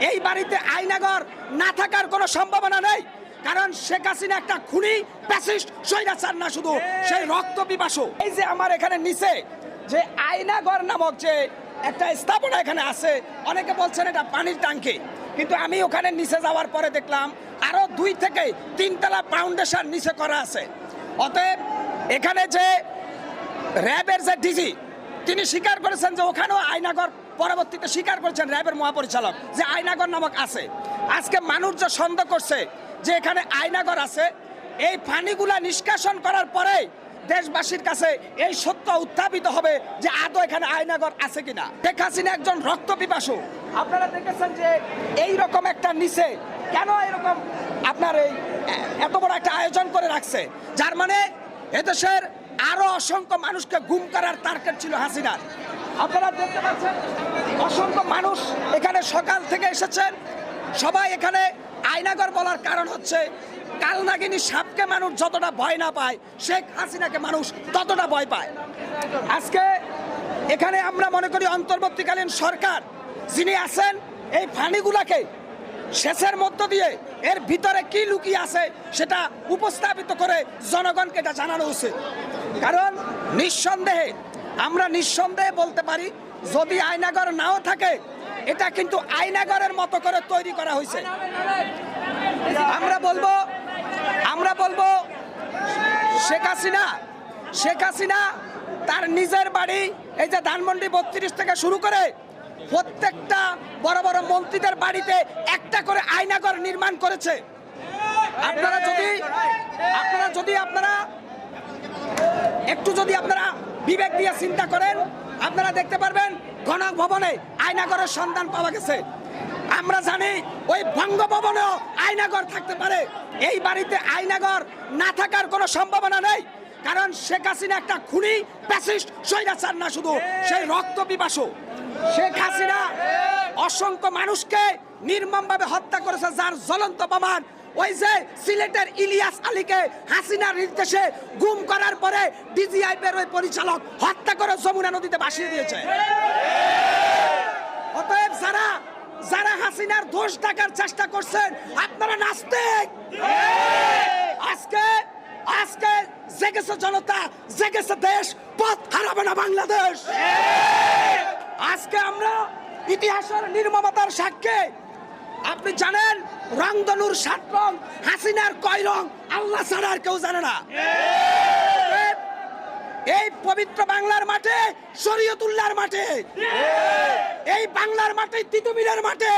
এই বাড়িতে আয়নাঘর না থাকার কোনো সম্ভাবনা নেই, কারণ শেখ হাসিনা একটা খুনি প্যাসিস্ট স্বৈরাচার না, শুধু সেই রক্ত পিপাসু। এই যে আমার এখানে নিচে যে আয়নাঘর নামক যে একটা স্থাপনা এখানে আছে, অনেকে বলছেন এটা পানির ট্যাঙ্কি, কিন্তু আমি ওখানে নিচে যাওয়ার পরে দেখলাম আরো 2 থেকে 3 তলা ফাউন্ডেশন নিচে করা আছে। অতএব এখানে যে র্যাবের যে ডিজি তিনি স্বীকার করেছেন যে ওখানেও আয়নাঘর, পরবর্তীতে স্বীকার করেছেন র্যাবের মহাপরিচালক যে আয়নাঘর নামক আছে। আজকে মানুষ যে সন্দেহ করছে যে এখানে আয়নাঘর আছে, এই পানিগুলা নিষ্কাশন করার পরে দেশবাসীর কাছে এই সত্য উত্থাপিত হবে যে আদৌ এখানে আয়নাঘর আছে কিনা। শেখ হাসিনা একজন রক্ত পিপাসু। আপনারা দেখেছেন যে এই রকম একটা নিচে কেন এরকম আপনার এই এত বড় একটা আয়োজন করে রাখছে, যার মানে এদেশের আরো অসংখ্য মানুষকে গুম করার টার্গেট ছিল হাসিনার। আপনারা দেখতে পাচ্ছেন অসংখ্য মানুষ এখানে সকাল থেকে এসেছেন। সবাই এখানে আয়নাঘর বলার কারণ হচ্ছে কালনাগিনী সাপকে মানুষ যতটা ভয় না পায়, শেখ হাসিনাকে মানুষ ততটা ভয় পায়। আজকে এখানে আমরা মনে করি অন্তর্বর্তীকালীন সরকার যিনি আছেন, এই ফানিগুলাকে শেষের মধ্য দিয়ে এর ভিতরে কি লুকিয়ে আছে সেটা উপস্থাপিত করে জনগণকে এটা জানানো উচিত। কারণ নিঃসন্দেহে আমরা নিঃসন্দেহে বলতে পারি, যদি আয়নাঘর নাও থাকে, এটা কিন্তু আয়নাঘরের মতো করে তৈরি করা হয়েছে। আমরা বলবো শেখ হাসিনা তার নিজের বাড়ি এই যে ধানমন্ডি 32 থেকে শুরু করে প্রত্যেকটা বড় বড় মন্ত্রীদের বাড়িতে একটা করে আয়নাঘর নির্মাণ করেছে। আপনারা বিবেক দিয়ে চিন্তা করেন, আপনারা দেখতে পারবেন গণক ভবনে আয়নাঘরের সন্ধান পাওয়া গেছে। আমরা জানি ওই বঙ্গভবনেও আয়নাঘর থাকতে পারে। এই বাড়িতে আয়নাঘর না থাকার কোনো সম্ভাবনা নেই, কারণ শেখ হাসিনা একটা খুনি প্যাসিস্ট স্বৈরাচার না, শুধু সেই রক্ত পিপাসু। শেখ হাসিনা অসংখ্য মানুষকে নির্মমভাবে হত্যা করেছে, যার জ্বলন্ত প্রমাণ ওই যে সিলেটের ইলিয়াস আলীকে হাসিনার নির্দেশে গুম করার পরে ডিজিআইপির ওই পরিচালক হত্যা করে যমুনা নদীতে ভাসিয়ে দিয়েছে। অতএব যারা হাসিনার দোষ ঢাকার চেষ্টা করছেন, আপনারা নাস্তিক। আজকে জেগেছে জনতা, জেগেছে দেশ, পথ হারাবে না বাংলাদেশ। আজকে আমরা ইতিহাসের নির্মমতার সাক্ষী। আপনি জানেন রংধনুর 7 রং, হাসিনার কয় রং আল্লাহ ছাড়া আর কেউ জানে না। এই পবিত্র বাংলার মাঠে, শরীয়তুল্লাহর মাঠে, এই বাংলার মাঠে, তিতুমিরের মাঠে